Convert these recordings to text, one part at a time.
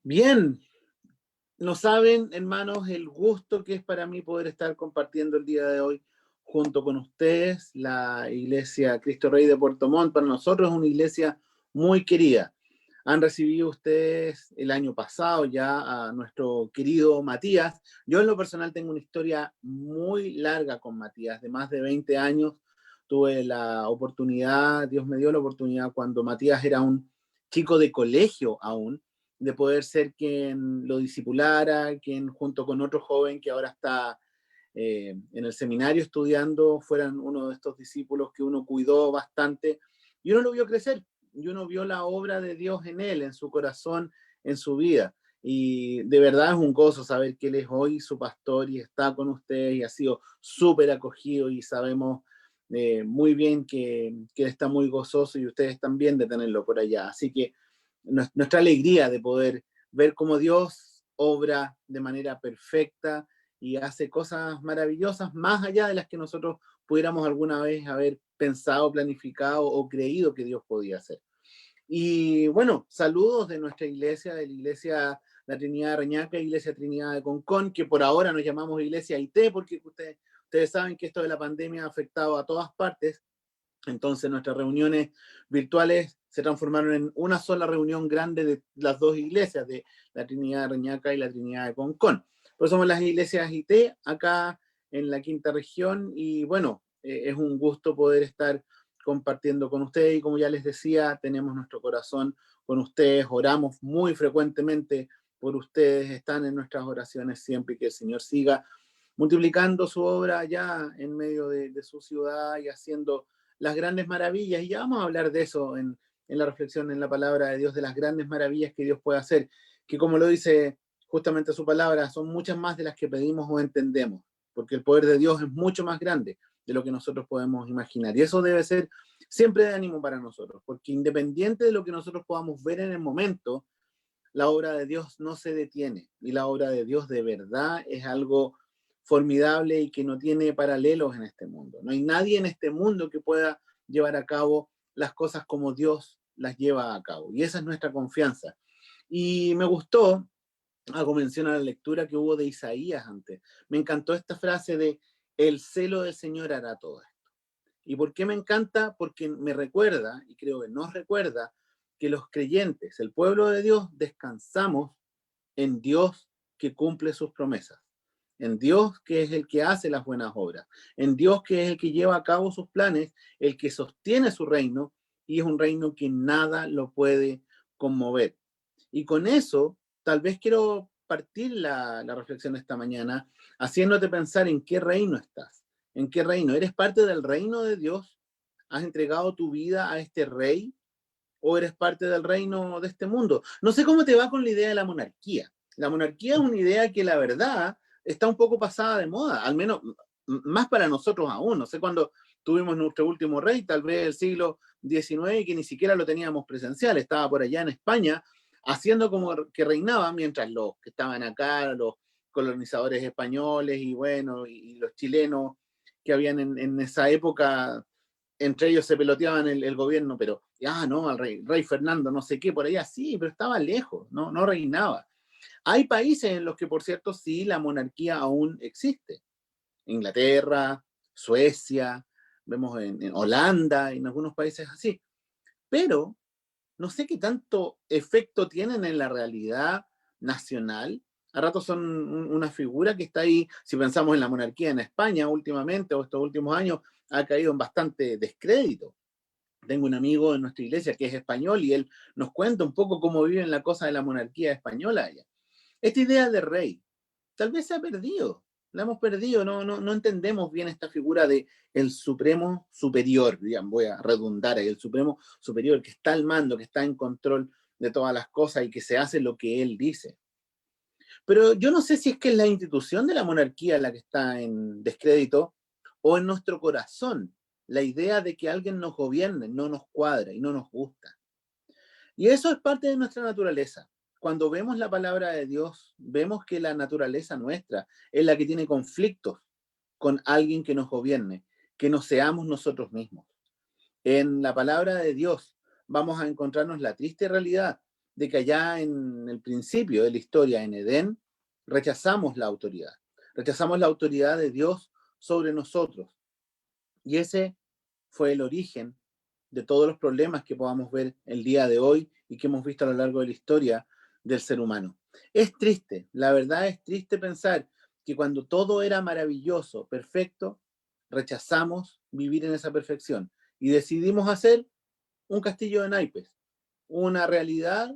Bien, no saben, hermanos, el gusto que es para mí poder estar compartiendo el día de hoy junto con ustedes. La iglesia Cristo Rey de Puerto Montt para nosotros es una iglesia muy querida. Han recibido ustedes el año pasado ya a nuestro querido Matías. Yo en lo personal tengo una historia muy larga con Matías, de más de 20 años. Tuve la oportunidad, Dios me dio la oportunidad cuando Matías era un chico de colegio aún, de poder ser quien lo discipulara, quien junto con otro joven que ahora está en el seminario estudiando, fueran uno de estos discípulos que uno cuidó bastante, y uno lo vio crecer, y uno vio la obra de Dios en él, en su corazón, en su vida. Y de verdad es un gozo saber que él es hoy su pastor y está con ustedes y ha sido súper acogido y sabemos muy bien que él está muy gozoso y ustedes también de tenerlo por allá. Así que nuestra alegría de poder ver cómo Dios obra de manera perfecta y hace cosas maravillosas más allá de las que nosotros pudiéramos alguna vez haber pensado, planificado o creído que Dios podía hacer. Y bueno, saludos de nuestra iglesia, de la iglesia La Trinidad de Reñaca, Iglesia Trinidad de Concón, que por ahora nos llamamos Iglesia IT, porque ustedes saben que esto de la pandemia ha afectado a todas partes. Entonces nuestras reuniones virtuales se transformaron en una sola reunión grande de las dos iglesias, de la Trinidad de Reñaca y la Trinidad de Concón. Pues somos las iglesias IT acá en la quinta región y bueno, es un gusto poder estar compartiendo con ustedes y como ya les decía, tenemos nuestro corazón con ustedes, oramos muy frecuentemente por ustedes, están en nuestras oraciones siempre y que el Señor siga multiplicando su obra allá en medio de su ciudad y haciendo las grandes maravillas, y ya vamos a hablar de eso en la reflexión en la palabra de Dios, de las grandes maravillas que Dios puede hacer, que como lo dice justamente su palabra, son muchas más de las que pedimos o entendemos, porque el poder de Dios es mucho más grande de lo que nosotros podemos imaginar, y eso debe ser siempre de ánimo para nosotros, porque independiente de lo que nosotros podamos ver en el momento, la obra de Dios no se detiene, y la obra de Dios de verdad es algo formidable y que no tiene paralelos en este mundo. No hay nadie en este mundo que pueda llevar a cabo las cosas como Dios las lleva a cabo. Y esa es nuestra confianza. Y me gustó, hago mención a la lectura que hubo de Isaías antes. Me encantó esta frase de el celo del Señor hará todo esto. ¿Y por qué me encanta? Porque me recuerda, y creo que nos recuerda, que los creyentes, el pueblo de Dios, descansamos en Dios que cumple sus promesas, en Dios que es el que hace las buenas obras, en Dios que es el que lleva a cabo sus planes, el que sostiene su reino, y es un reino que nada lo puede conmover. Y con eso, tal vez quiero partir la reflexión esta mañana, haciéndote pensar en qué reino estás, en qué reino. ¿Eres parte del reino de Dios? ¿Has entregado tu vida a este rey? ¿O eres parte del reino de este mundo? No sé cómo te va con la idea de la monarquía. La monarquía es una idea que la verdad está un poco pasada de moda, al menos más para nosotros aún. No sé cuándo tuvimos nuestro último rey, tal vez el siglo XIX, que ni siquiera lo teníamos presencial, estaba por allá en España, haciendo como que reinaba, mientras los que estaban acá, los colonizadores españoles y bueno, y los chilenos que habían en esa época, entre ellos se peloteaban el gobierno, pero, no, al rey Fernando, no sé qué, por allá, sí, pero estaba lejos, no reinaba. Hay países en los que, por cierto, sí, la monarquía aún existe. Inglaterra, Suecia, vemos en Holanda, en algunos países así. Pero no sé qué tanto efecto tienen en la realidad nacional. A ratos son una figura que está ahí, si pensamos en la monarquía en España últimamente o estos últimos años, ha caído en bastante descrédito. Tengo un amigo en nuestra iglesia que es español y él nos cuenta un poco cómo viven la cosa de la monarquía española allá. Esta idea de rey tal vez se ha perdido, la hemos perdido, no entendemos bien esta figura de el supremo superior, digamos, voy a redundar ahí, el supremo superior que está al mando, que está en control de todas las cosas y que se hace lo que él dice. Pero yo no sé si es que es la institución de la monarquía la que está en descrédito o en nuestro corazón. La idea de que alguien nos gobierne no nos cuadra y no nos gusta. Y eso es parte de nuestra naturaleza. Cuando vemos la palabra de Dios, vemos que la naturaleza nuestra es la que tiene conflictos con alguien que nos gobierne, que no seamos nosotros mismos. En la palabra de Dios vamos a encontrarnos la triste realidad de que allá en el principio de la historia, en Edén, rechazamos la autoridad. Rechazamos la autoridad de Dios sobre nosotros. Y ese fue el origen de todos los problemas que podamos ver el día de hoy y que hemos visto a lo largo de la historia del ser humano. Es triste, la verdad es triste pensar que cuando todo era maravilloso, perfecto, rechazamos vivir en esa perfección y decidimos hacer un castillo de naipes, una realidad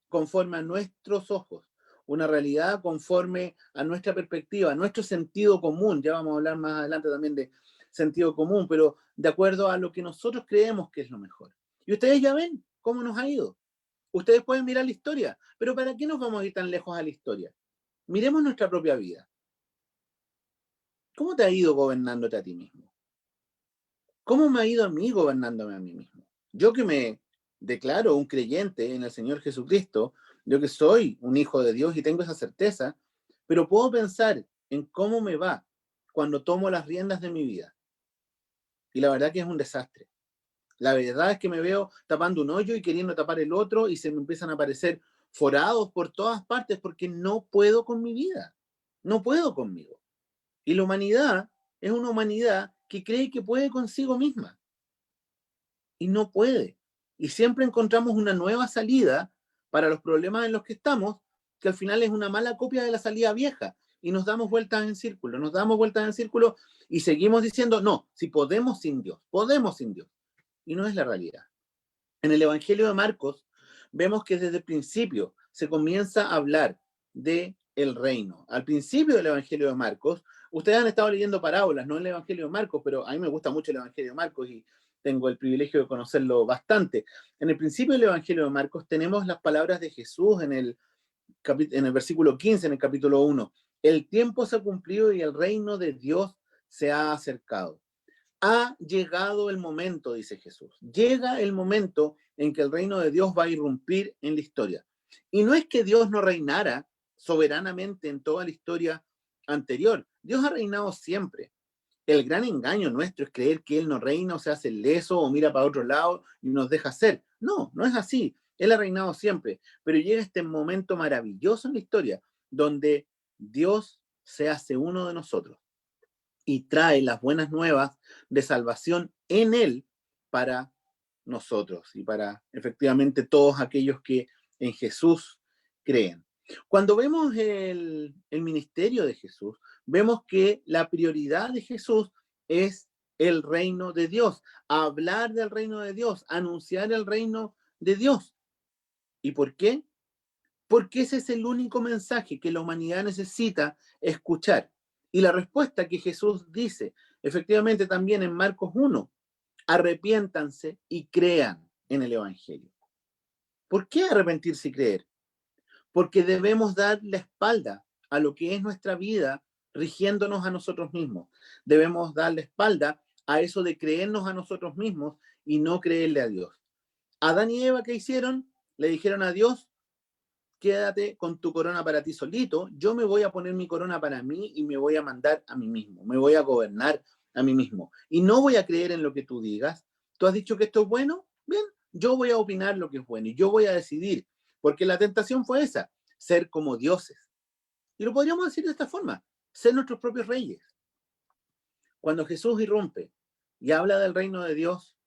conforme a nuestros ojos, una realidad conforme a nuestra perspectiva, a nuestro sentido común. Ya vamos a hablar más adelante también de sentido común, pero de acuerdo a lo que nosotros creemos que es lo mejor. Y ustedes ya ven cómo nos ha ido. Ustedes pueden mirar la historia, pero ¿para qué nos vamos a ir tan lejos a la historia? Miremos nuestra propia vida. ¿Cómo te ha ido gobernándote a ti mismo? ¿Cómo me ha ido a mí gobernándome a mí mismo? Yo que me declaro un creyente en el Señor Jesucristo, yo que soy un hijo de Dios y tengo esa certeza, pero puedo pensar en cómo me va cuando tomo las riendas de mi vida. Y la verdad que es un desastre. La verdad es que me veo tapando un hoyo y queriendo tapar el otro y se me empiezan a aparecer forados por todas partes porque no puedo con mi vida. No puedo conmigo. Y la humanidad es una humanidad que cree que puede consigo misma y no puede. Y siempre encontramos una nueva salida para los problemas en los que estamos, que al final es una mala copia de la salida vieja. Y nos damos vueltas en círculo, nos damos vueltas en círculo y seguimos diciendo, no, si podemos sin Dios, podemos sin Dios. Y no es la realidad. En el Evangelio de Marcos vemos que desde el principio se comienza a hablar de el reino. Al principio del Evangelio de Marcos, ustedes han estado leyendo parábolas, no el Evangelio de Marcos, pero a mí me gusta mucho el Evangelio de Marcos y tengo el privilegio de conocerlo bastante. En el principio del Evangelio de Marcos tenemos las palabras de Jesús en el versículo 15, en el capítulo 1. El tiempo se ha cumplido y el reino de Dios se ha acercado. Ha llegado el momento, dice Jesús. Llega el momento en que el reino de Dios va a irrumpir en la historia. Y no es que Dios no reinara soberanamente en toda la historia anterior. Dios ha reinado siempre. El gran engaño nuestro es creer que Él no reina o se hace leso o mira para otro lado y nos deja ser. No, no es así. Él ha reinado siempre. Pero llega este momento maravilloso en la historia donde Dios se hace uno de nosotros y trae las buenas nuevas de salvación en Él para nosotros y para efectivamente todos aquellos que en Jesús creen. Cuando vemos el ministerio de Jesús, vemos que la prioridad de Jesús es el reino de Dios, hablar del reino de Dios, anunciar el reino de Dios. ¿Y por qué? Porque ese es el único mensaje que la humanidad necesita escuchar. Y la respuesta que Jesús dice, efectivamente también en Marcos 1, arrepiéntanse y crean en el Evangelio. ¿Por qué arrepentirse y creer? Porque debemos dar la espalda a lo que es nuestra vida rigiéndonos a nosotros mismos. Debemos dar la espalda a eso de creernos a nosotros mismos y no creerle a Dios. Adán y Eva, ¿qué hicieron? Le dijeron a Dios, quédate con tu corona para ti solito, yo me voy a poner mi corona para mí y me voy a mandar a mí mismo, me voy a gobernar a mí mismo. Y no voy a creer en lo que tú digas. ¿Tú has dicho que esto es bueno? Bien, yo voy a opinar lo que es bueno y yo voy a decidir, porque la tentación fue esa, ser como dioses. Y lo podríamos decir de esta forma, ser nuestros propios reyes. Cuando Jesús irrumpe y habla del reino de Dios,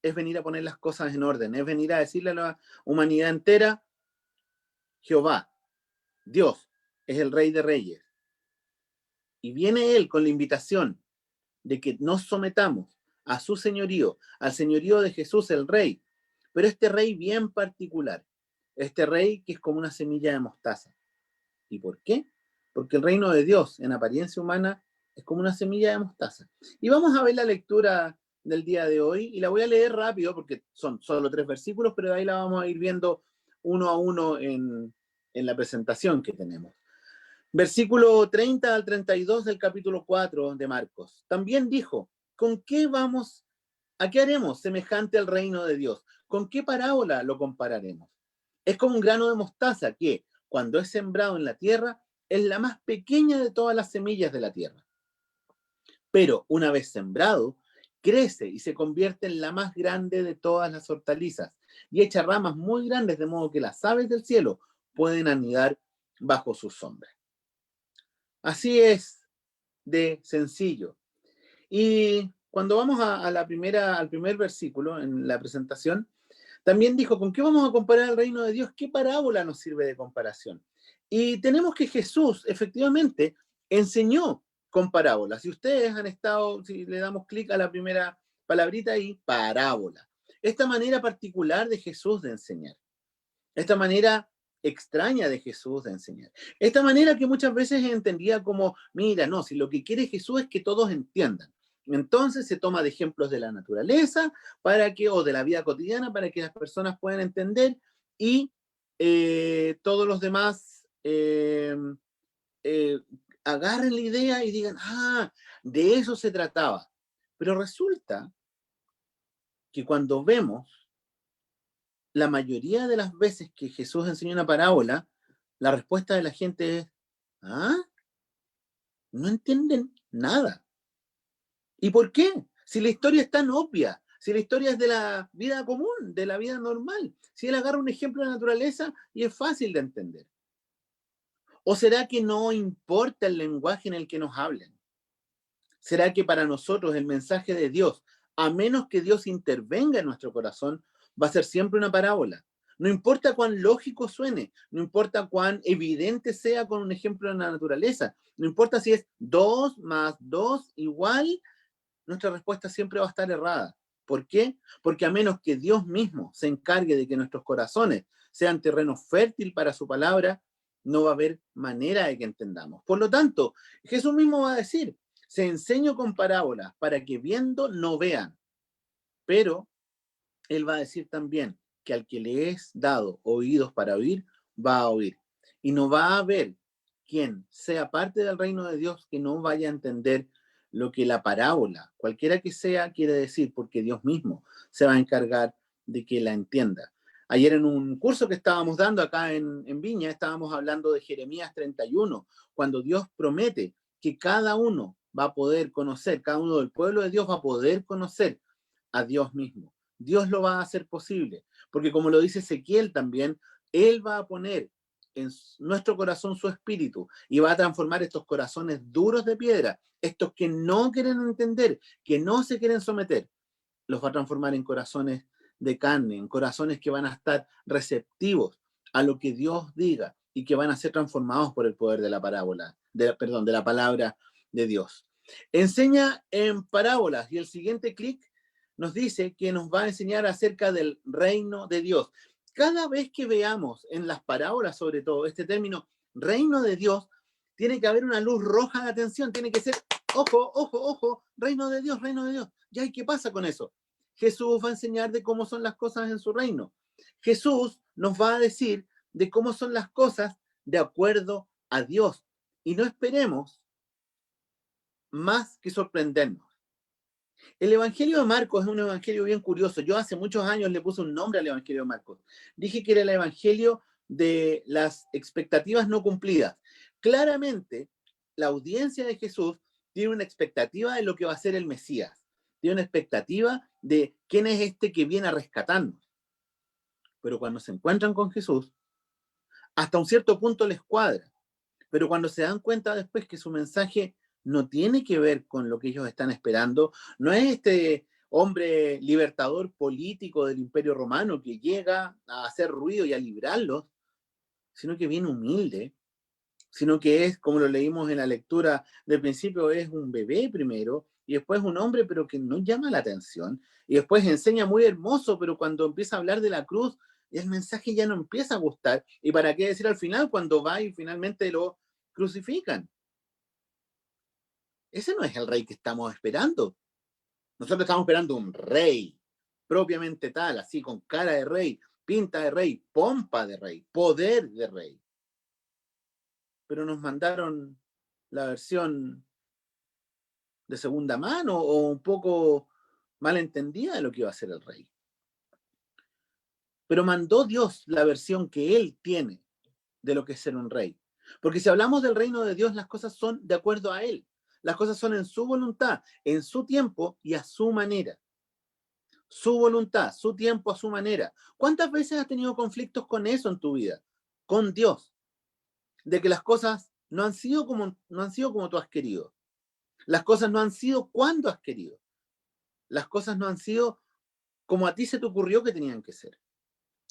es venir a poner las cosas en orden, es venir a decirle a la humanidad entera, Jehová, Dios, es el Rey de Reyes. Y viene Él con la invitación de que nos sometamos a su señorío, al señorío de Jesús el Rey, pero este Rey bien particular, este Rey que es como una semilla de mostaza. ¿Y por qué? Porque el reino de Dios en apariencia humana es como una semilla de mostaza. Y vamos a ver la lectura del día de hoy y la voy a leer rápido porque son solo 3 versículos, pero de ahí la vamos a ir viendo uno a uno en la presentación que tenemos. Versículo 30 al 32 del capítulo 4 de Marcos. También dijo, ¿con qué vamos? ¿A qué haremos semejante al reino de Dios? ¿Con qué parábola lo compararemos? Es como un grano de mostaza que, cuando es sembrado en la tierra, es la más pequeña de todas las semillas de la tierra. Pero una vez sembrado, crece y se convierte en la más grande de todas las hortalizas y echa ramas muy grandes, de modo que las aves del cielo pueden anidar bajo su sombra. Así es de sencillo. Y cuando vamos al primer versículo en la presentación, también dijo, ¿con qué vamos a comparar el reino de Dios? ¿Qué parábola nos sirve de comparación? Y tenemos que Jesús efectivamente enseñó con parábolas. Si ustedes han estado, si le damos clic a la primera palabrita ahí, parábola. Esta manera particular de Jesús de enseñar. Esta manera extraña de Jesús de enseñar. Esta manera que muchas veces es entendida como, mira, no, si lo que quiere Jesús es que todos entiendan. Entonces se toma de ejemplos de la naturaleza o de la vida cotidiana para que las personas puedan entender y todos los demás eh, agarren la idea y digan, de eso se trataba. Pero resulta que cuando vemos la mayoría de las veces que Jesús enseñó una parábola, la respuesta de la gente es, no entienden nada. ¿Y por qué? Si la historia es tan obvia, si la historia es de la vida común, de la vida normal, si él agarra un ejemplo de la naturaleza y es fácil de entender. ¿O será que no importa el lenguaje en el que nos hablen? ¿Será que para nosotros el mensaje de Dios, a menos que Dios intervenga en nuestro corazón, va a ser siempre una parábola? No importa cuán lógico suene, no importa cuán evidente sea con un ejemplo de la naturaleza, no importa si es 2 más 2 igual, nuestra respuesta siempre va a estar errada. ¿Por qué? Porque a menos que Dios mismo se encargue de que nuestros corazones sean terreno fértil para su palabra, no va a haber manera de que entendamos. Por lo tanto, Jesús mismo va a decir, se enseño con parábolas para que viendo no vean, pero él va a decir también que al que le es dado oídos para oír, va a oír. Y no va a haber quien sea parte del reino de Dios que no vaya a entender lo que la parábola, cualquiera que sea, quiere decir, porque Dios mismo se va a encargar de que la entienda. Ayer en un curso que estábamos dando acá en Viña, estábamos hablando de Jeremías 31, cuando Dios promete que cada uno va a poder conocer, cada uno del pueblo de Dios va a poder conocer a Dios mismo. Dios lo va a hacer posible, porque como lo dice Ezequiel también, Él va a poner en nuestro corazón su espíritu y va a transformar estos corazones duros de piedra, estos que no quieren entender, que no se quieren someter, los va a transformar en corazones de carne, en corazones que van a estar receptivos a lo que Dios diga y que van a ser transformados por el poder de la parábola, de la palabra de Dios. Enseña en parábolas y el siguiente clic nos dice que nos va a enseñar acerca del reino de Dios. Cada vez que veamos en las parábolas, sobre todo, este término reino de Dios, tiene que haber una luz roja de atención, tiene que ser, ojo, ojo, ojo, reino de Dios, reino de Dios. ¿Ya? ¿Y qué pasa con eso? Jesús va a enseñar de cómo son las cosas en su reino. Jesús nos va a decir de cómo son las cosas de acuerdo a Dios. Y no esperemos más que sorprendernos. El Evangelio de Marcos es un evangelio bien curioso. Yo hace muchos años le puse un nombre al Evangelio de Marcos. Dije que era el Evangelio de las expectativas no cumplidas. Claramente, la audiencia de Jesús tiene una expectativa de lo que va a ser el Mesías. Tiene una expectativa de quién es este que viene a rescatarnos. Pero cuando se encuentran con Jesús, hasta un cierto punto les cuadra. Pero cuando se dan cuenta después que su mensaje no tiene que ver con lo que ellos están esperando, no es este hombre libertador político del Imperio Romano que llega a hacer ruido y a librarlos, sino que viene humilde, sino que es, como lo leímos en la lectura del principio, es un bebé primero, y después un hombre, pero que no llama la atención, y después enseña muy hermoso, pero cuando empieza a hablar de la cruz, el mensaje ya no empieza a gustar. ¿Y para qué decir al final, cuando va y finalmente lo crucifican? Ese no es el rey que estamos esperando. Nosotros estamos esperando un rey, propiamente tal, así con cara de rey, pinta de rey, pompa de rey, poder de rey. Pero nos mandaron la versión de segunda mano o un poco malentendida de lo que iba a ser el rey. Pero mandó Dios la versión que él tiene de lo que es ser un rey. Porque si hablamos del reino de Dios, las cosas son de acuerdo a él. Las cosas son en su voluntad, en su tiempo y a su manera. su voluntad, su tiempo, a su manera. ¿Cuántas veces has tenido conflictos con eso en tu vida? Con Dios. De que las cosas no han sido como tú has querido. Las cosas no han sido cuando has querido. Las cosas no han sido como a ti se te ocurrió que tenían que ser,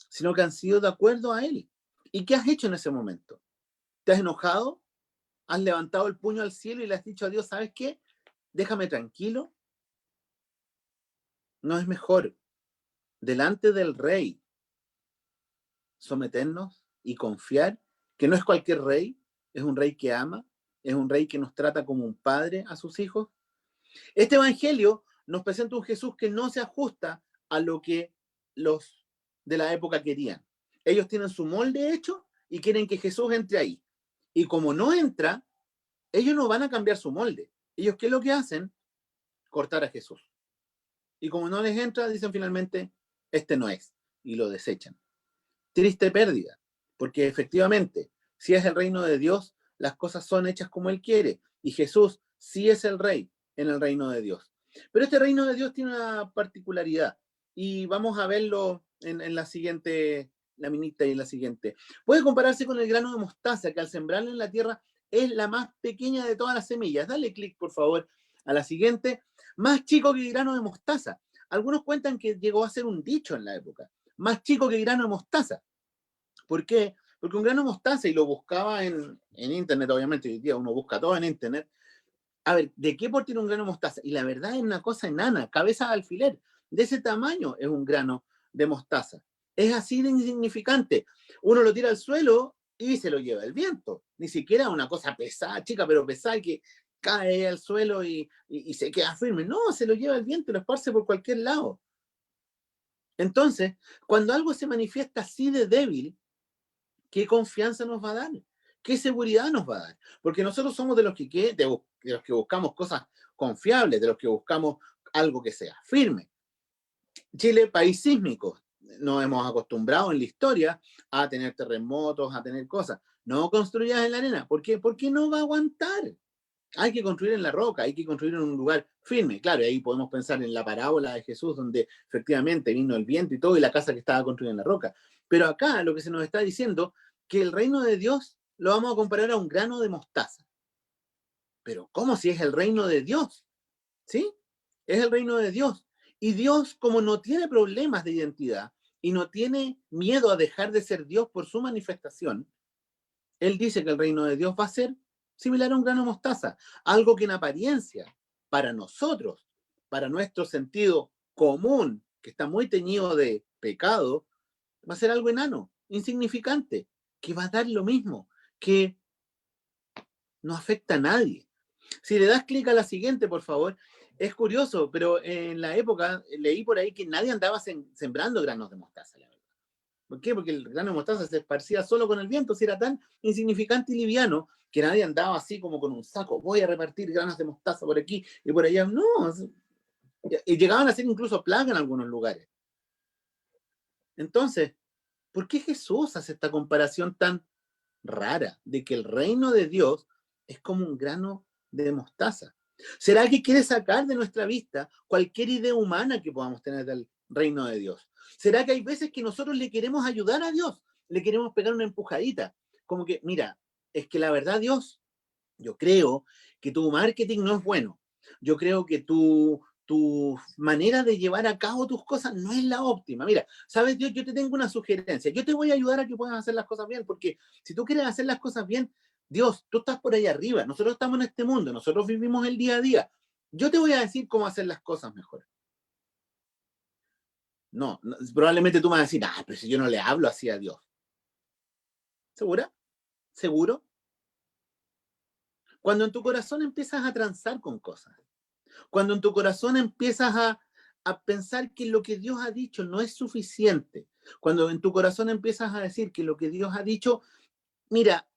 sino que han sido de acuerdo a Él. ¿Y qué has hecho en ese momento? ¿Te has enojado? ¿Has levantado el puño al cielo y le has dicho a Dios, ¿sabes qué? Déjame tranquilo? ¿No es mejor delante del Rey someternos y confiar que no es cualquier rey, es un rey que ama, es un rey que nos trata como un padre a sus hijos? Este evangelio nos presenta un Jesús que no se ajusta a lo que los de la época querían. Ellos tienen su molde hecho y quieren que Jesús entre ahí. Y como no entra, ellos no van a cambiar su molde. Ellos, ¿qué es lo que hacen? Cortar a Jesús. Y como no les entra, dicen finalmente, este no es. Y lo desechan. Triste pérdida, porque efectivamente, si es el reino de Dios, las cosas son hechas como Él quiere. Y Jesús sí es el rey en el reino de Dios. Pero este reino de Dios tiene una particularidad. Y vamos a verlo en la siguiente, la minita y en la siguiente. Puede compararse con el grano de mostaza, que al sembrarlo en la tierra es la más pequeña de todas las semillas. Dale clic, por favor, a la siguiente. Más chico que el grano de mostaza. Algunos cuentan que llegó a ser un dicho en la época. Más chico que el grano de mostaza. ¿Por qué? Porque un grano de mostaza, y lo buscaba en internet, obviamente, hoy día uno busca todo en internet. A ver, ¿de qué por tiene un grano de mostaza? Y la verdad es una cosa enana, cabeza de alfiler. De ese tamaño es un grano de mostaza. Es así de insignificante. Uno lo tira al suelo y se lo lleva el viento. Ni siquiera una cosa pesada, chica, pero pesada que cae al suelo y se queda firme. No, se lo lleva el viento y lo esparce por cualquier lado. Entonces, cuando algo se manifiesta así de débil, ¿qué confianza nos va a dar? ¿Qué seguridad nos va a dar? Porque nosotros somos de los que buscamos cosas confiables, de los que buscamos algo que sea firme. Chile, país sísmico. Nos hemos acostumbrado en la historia a tener terremotos, a tener cosas. No construyas en la arena. ¿Por qué? Porque no va a aguantar. Hay que construir en la roca, hay que construir en un lugar firme. Claro, y ahí podemos pensar en la parábola de Jesús, donde efectivamente vino el viento y todo, y la casa que estaba construida en la roca. Pero acá lo que se nos está diciendo, que el reino de Dios lo vamos a comparar a un grano de mostaza. Pero ¿cómo si es el reino de Dios? ¿Sí? Es el reino de Dios. Y Dios, como no tiene problemas de identidad y no tiene miedo a dejar de ser Dios por su manifestación, Él dice que el reino de Dios va a ser similar a un grano de mostaza, algo que en apariencia, para nosotros, para nuestro sentido común, que está muy teñido de pecado, va a ser algo enano, insignificante, que va a dar lo mismo, que no afecta a nadie. Si le das clic a la siguiente, por favor, es curioso, pero en la época leí por ahí que nadie andaba sembrando granos de mostaza, la verdad. ¿Por qué? Porque el grano de mostaza se esparcía solo con el viento, si era tan insignificante y liviano que nadie andaba así como con un saco, voy a repartir granos de mostaza por aquí y por allá. No, y llegaban a ser incluso plaga en algunos lugares. Entonces, ¿por qué Jesús hace esta comparación tan rara de que el reino de Dios es como un grano de mostaza? ¿Será que quiere sacar de nuestra vista cualquier idea humana que podamos tener del reino de Dios? ¿Será que hay veces que nosotros le queremos ayudar a Dios? Le queremos pegar una empujadita. Como que, mira, es que la verdad, Dios, yo creo que tu marketing no es bueno. Yo creo que tu manera de llevar a cabo tus cosas no es la óptima. Mira, sabes, Dios, yo te tengo una sugerencia. Yo te voy a ayudar a que puedas hacer las cosas bien, porque si tú quieres hacer las cosas bien, Dios, tú estás por ahí arriba. Nosotros estamos en este mundo, nosotros vivimos el día a día. Yo te voy a decir cómo hacer las cosas mejor. No, no, probablemente tú me vas a decir, pero si yo no le hablo así a Dios. ¿Segura? ¿Seguro? Cuando en tu corazón empiezas a transar con cosas, cuando en tu corazón empiezas a pensar que lo que Dios ha dicho no es suficiente, cuando en tu corazón empiezas a decir que lo que Dios ha dicho, mira,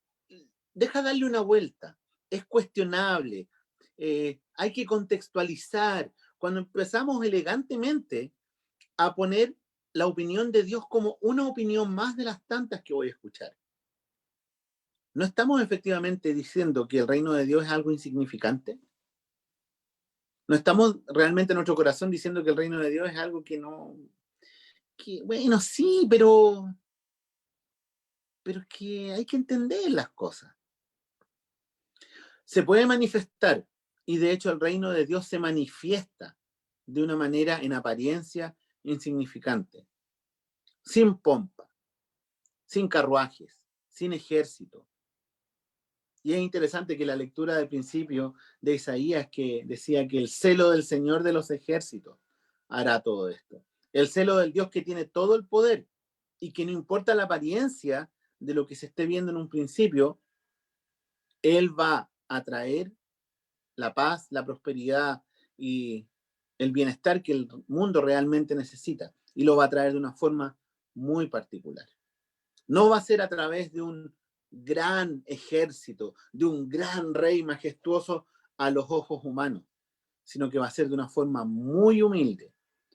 deja darle una vuelta, es cuestionable, hay que contextualizar, cuando empezamos elegantemente a poner la opinión de Dios como una opinión más de las tantas que voy a escuchar. ¿No estamos efectivamente diciendo que el reino de Dios es algo insignificante? No estamos realmente en nuestro corazón diciendo que el reino de Dios es algo que no, que bueno, sí, pero es que hay que entender las cosas. Se puede manifestar, y de hecho el reino de Dios se manifiesta de una manera en apariencia insignificante, sin pompa, sin carruajes, sin ejército. Y es interesante que la lectura del principio de Isaías que decía que el celo del Señor de los ejércitos hará todo esto. El celo del Dios que tiene todo el poder y que no importa la apariencia de lo que se esté viendo en un principio, Él va a traer la paz, la prosperidad y el bienestar que el mundo realmente necesita. Y lo va a traer de una forma muy particular. No va a ser a través de un gran ejército, de un gran rey majestuoso a los ojos humanos, sino que va a ser de una forma muy humilde,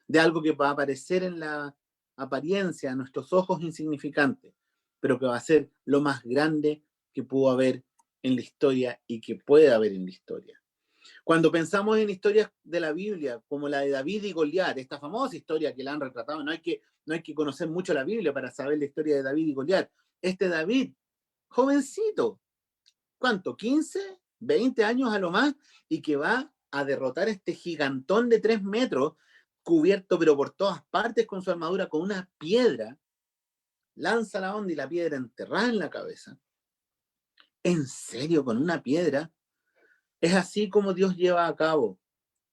de algo que va a aparecer en la apariencia, a nuestros ojos insignificante, pero que va a ser lo más grande que pudo haber en la historia y que puede haber en la historia. Cuando pensamos en historias de la Biblia, como la de David y Goliat, esta famosa historia que la han retratado, no hay que conocer mucho la Biblia para saber la historia de David y Goliat. Este David, jovencito, ¿cuánto? ¿15? ¿20 años a lo más? Y que va a derrotar a este gigantón de 3 metros, cubierto pero por todas partes con su armadura, con una piedra, lanza la onda y la piedra enterrada en la cabeza. ¿En serio? ¿Con una piedra? Es así como Dios lleva a cabo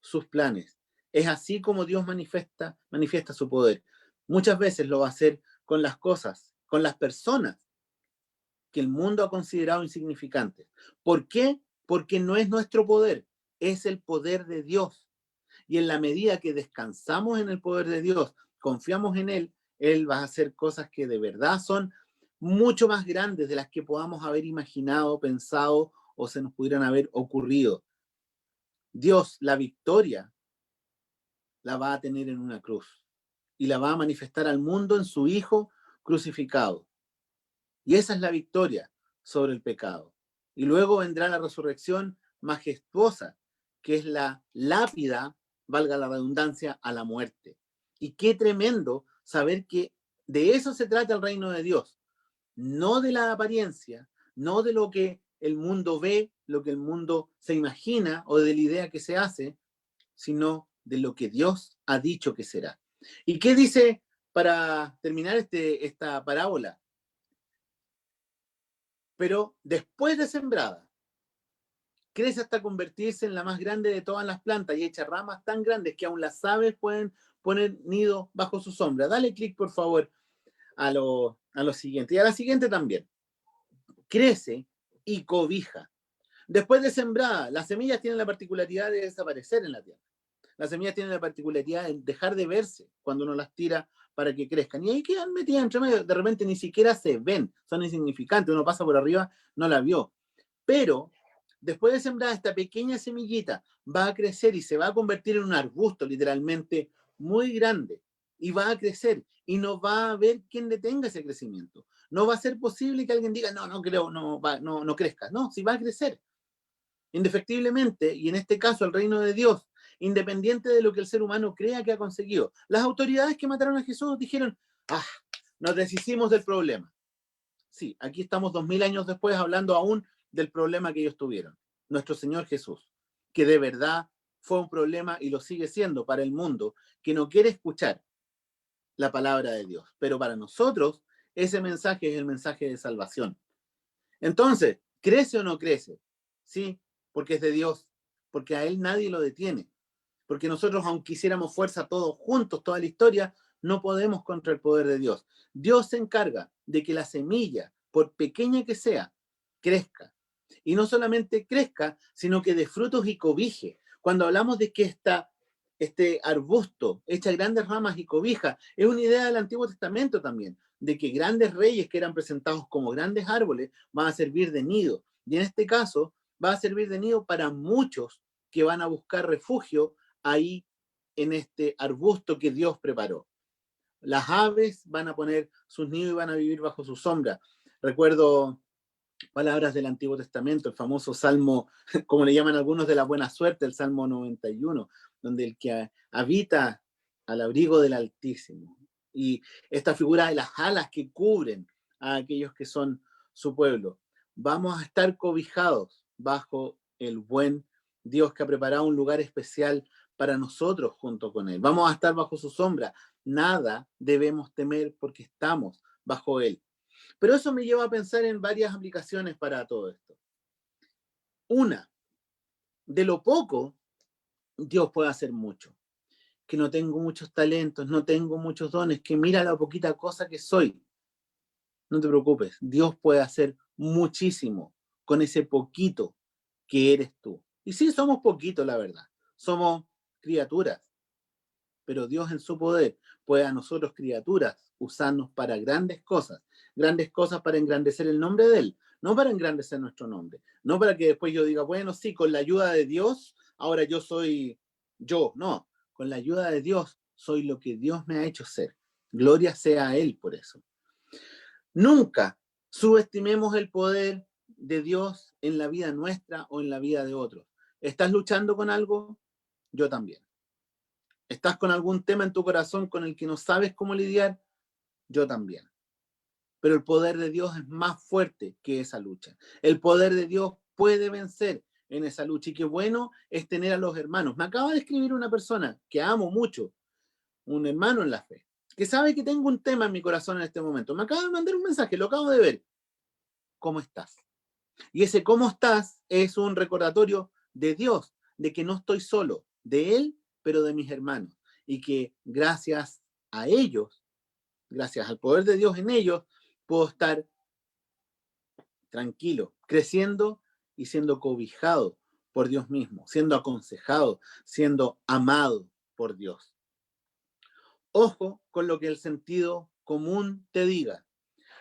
sus planes. Es así como Dios manifiesta su poder. Muchas veces lo va a hacer con las cosas, con las personas que el mundo ha considerado insignificantes. ¿Por qué? Porque no es nuestro poder, es el poder de Dios. Y en la medida que descansamos en el poder de Dios, confiamos en Él va a hacer cosas que de verdad son mucho más grandes de las que podamos haber imaginado, pensado o se nos pudieran haber ocurrido. Dios, la victoria, la va a tener en una cruz y la va a manifestar al mundo en su Hijo crucificado. Y esa es la victoria sobre el pecado. Y luego vendrá la resurrección majestuosa, que es la lápida, valga la redundancia, a la muerte. Y qué tremendo saber que de eso se trata el reino de Dios, no de la apariencia, no de lo que el mundo ve, lo que el mundo se imagina o de la idea que se hace, sino de lo que Dios ha dicho que será. ¿Y qué dice para terminar esta parábola? Pero después de sembrada, crece hasta convertirse en la más grande de todas las plantas y echa ramas tan grandes que aún las aves pueden poner nido bajo su sombra. Dale clic, por favor, a lo siguiente. Y a la siguiente también. Crece y cobija. Después de sembrada, las semillas tienen la particularidad de desaparecer en la tierra. Las semillas tienen la particularidad de dejar de verse cuando uno las tira para que crezcan. Y ahí quedan metidas entre medio, de repente ni siquiera se ven, son insignificantes, uno pasa por arriba, no la vio. Pero después de sembrar esta pequeña semillita, va a crecer y se va a convertir en un arbusto literalmente muy grande. Y va a crecer y no va a haber quien detenga ese crecimiento. No va a ser posible que alguien diga, no, no creo, no crezca. No, sí va a crecer indefectiblemente, y en este caso el reino de Dios, independiente de lo que el ser humano crea que ha conseguido. Las autoridades que mataron a Jesús dijeron, nos deshicimos del problema. Sí, aquí estamos 2000 años después hablando aún del problema que ellos tuvieron. Nuestro Señor Jesús, que de verdad fue un problema y lo sigue siendo para el mundo, que no quiere escuchar la palabra de Dios. Pero para nosotros, ese mensaje es el mensaje de salvación. Entonces, ¿crece o no crece? Sí, porque es de Dios, porque a Él nadie lo detiene, porque nosotros, aunque hiciéramos fuerza todos juntos, toda la historia, no podemos contra el poder de Dios. Dios se encarga de que la semilla, por pequeña que sea, crezca. Y no solamente crezca, sino que dé frutos y cobije. Cuando hablamos de que este arbusto echa grandes ramas y cobija, es una idea del Antiguo Testamento también, de que grandes reyes que eran presentados como grandes árboles van a servir de nido. Y en este caso, va a servir de nido para muchos que van a buscar refugio ahí en este arbusto que Dios preparó. Las aves van a poner sus nidos y van a vivir bajo su sombra. Recuerdo Palabras del Antiguo Testamento, el famoso Salmo, como le llaman algunos, de la buena suerte, el Salmo 91, donde el que habita al abrigo del Altísimo. Y esta figura de las alas que cubren a aquellos que son su pueblo. Vamos a estar cobijados bajo el buen Dios que ha preparado un lugar especial para nosotros junto con Él. Vamos a estar bajo su sombra. Nada debemos temer porque estamos bajo Él. Pero eso me lleva a pensar en varias aplicaciones para todo esto. Una, de lo poco, Dios puede hacer mucho. Que no tengo muchos talentos, no tengo muchos dones, que mira la poquita cosa que soy. No te preocupes, Dios puede hacer muchísimo con ese poquito que eres tú. Y sí, somos poquitos, la verdad. Somos criaturas. Pero Dios en su poder puede a nosotros, criaturas, usarnos para grandes cosas para engrandecer el nombre de Él, no para engrandecer nuestro nombre, no para que después yo diga, bueno, sí, con la ayuda de Dios, ahora yo soy yo, no, con la ayuda de Dios soy lo que Dios me ha hecho ser. Gloria sea a Él por eso. Nunca subestimemos el poder de Dios en la vida nuestra o en la vida de otros. ¿Estás luchando con algo? Yo también. ¿Estás con algún tema en tu corazón con el que no sabes cómo lidiar? Yo también. Pero el poder de Dios es más fuerte que esa lucha. El poder de Dios puede vencer en esa lucha. Y qué bueno es tener a los hermanos. Me acaba de escribir una persona que amo mucho, un hermano en la fe, que sabe que tengo un tema en mi corazón en este momento. Me acaba de mandar un mensaje, lo acabo de ver. ¿Cómo estás? Y ese cómo estás es un recordatorio de Dios, de que no estoy solo, de Él, pero de mis hermanos. Y que gracias a ellos, gracias al poder de Dios en ellos, puedo estar tranquilo, creciendo y siendo cobijado por Dios mismo, siendo aconsejado, siendo amado por Dios. Ojo con lo que el sentido común te diga.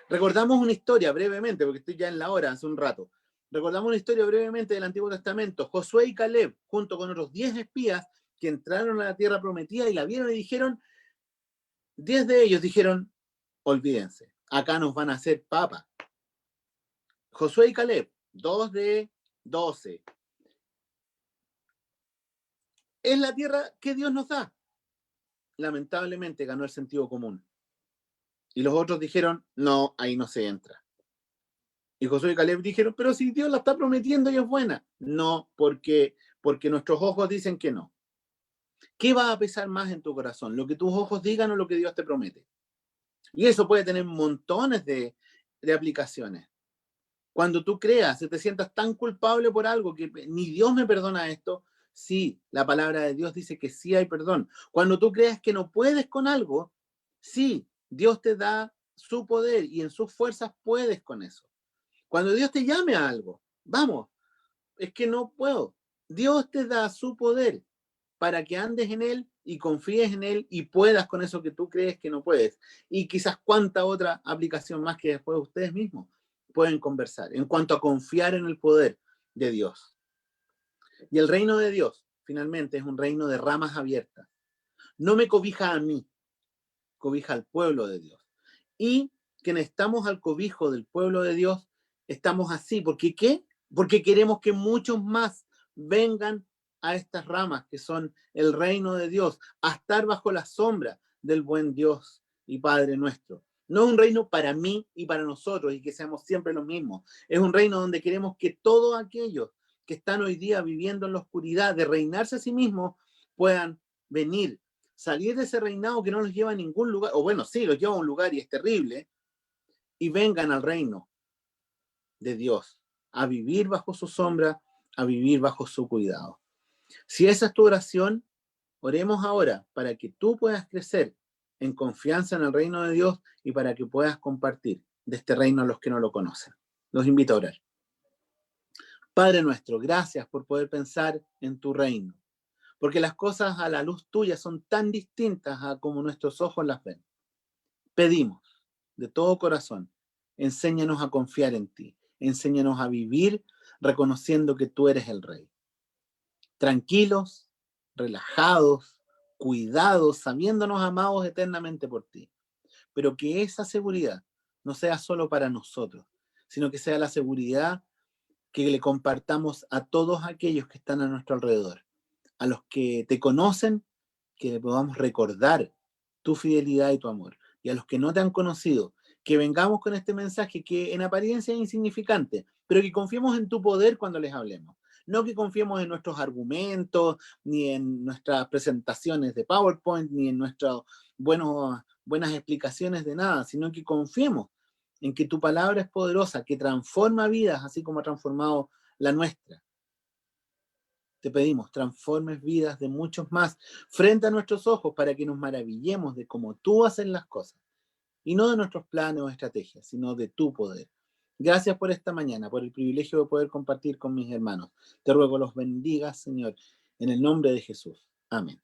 Recordamos una historia brevemente, porque estoy ya en la hora, hace un rato. Recordamos una historia brevemente del Antiguo Testamento. Josué y Caleb, junto con otros 10 espías que entraron a la tierra prometida y la vieron y dijeron, 10 de ellos dijeron, olvídense, acá nos van a hacer papa. Josué y Caleb, 2 de 12. Es la tierra que Dios nos da. Lamentablemente ganó el sentido común. Y los otros dijeron, no, ahí no se entra. Y Josué y Caleb dijeron, pero si Dios la está prometiendo y es buena. No, porque nuestros ojos dicen que no. ¿Qué va a pesar más en tu corazón? ¿Lo que tus ojos digan o lo que Dios te promete? Y eso puede tener montones de aplicaciones. Cuando tú creas, te sientas tan culpable por algo que ni Dios me perdona esto, sí, la palabra de Dios dice que sí hay perdón. Cuando tú creas que no puedes con algo, sí, Dios te da su poder y en sus fuerzas puedes con eso. Cuando Dios te llame a algo, vamos, es que no puedo. Dios te da su poder para que andes en Él y confíes en Él y puedas con eso que tú crees que no puedes. Y quizás cuánta otra aplicación más que después ustedes mismos pueden conversar en cuanto a confiar en el poder de Dios. Y el reino de Dios, finalmente, es un reino de ramas abiertas. No me cobija a mí, cobija al pueblo de Dios. Y quienes estamos al cobijo del pueblo de Dios, estamos así. ¿Por qué? Porque queremos que muchos más vengan a estas ramas que son el reino de Dios, a estar bajo la sombra del buen Dios y Padre nuestro. No es un reino para mí y para nosotros y que seamos siempre los mismos. Es un reino donde queremos que todos aquellos que están hoy día viviendo en la oscuridad de reinarse a sí mismos puedan venir, salir de ese reinado que no los lleva a ningún lugar, o bueno, sí, los lleva a un lugar y es terrible, y vengan al reino de Dios, a vivir bajo su sombra, a vivir bajo su cuidado. Si esa es tu oración, oremos ahora para que tú puedas crecer en confianza en el reino de Dios y para que puedas compartir de este reino a los que no lo conocen. Los invito a orar. Padre nuestro, gracias por poder pensar en tu reino, porque las cosas a la luz tuya son tan distintas a como nuestros ojos las ven. Pedimos de todo corazón, enséñanos a confiar en ti, enséñanos a vivir reconociendo que tú eres el Rey. Tranquilos, relajados, cuidados, sabiéndonos amados eternamente por ti. Pero que esa seguridad no sea solo para nosotros, sino que sea la seguridad que le compartamos a todos aquellos que están a nuestro alrededor, a los que te conocen, que le podamos recordar tu fidelidad y tu amor, y a los que no te han conocido, que vengamos con este mensaje que en apariencia es insignificante, pero que confiemos en tu poder cuando les hablemos. No que confiemos en nuestros argumentos, ni en nuestras presentaciones de PowerPoint, ni en nuestras buenas explicaciones de nada, sino que confiemos en que tu palabra es poderosa, que transforma vidas, así como ha transformado la nuestra. Te pedimos, transformes vidas de muchos más frente a nuestros ojos para que nos maravillemos de cómo tú haces las cosas y no de nuestros planes o estrategias, sino de tu poder. Gracias por esta mañana, por el privilegio de poder compartir con mis hermanos. Te ruego los bendigas, Señor, en el nombre de Jesús. Amén.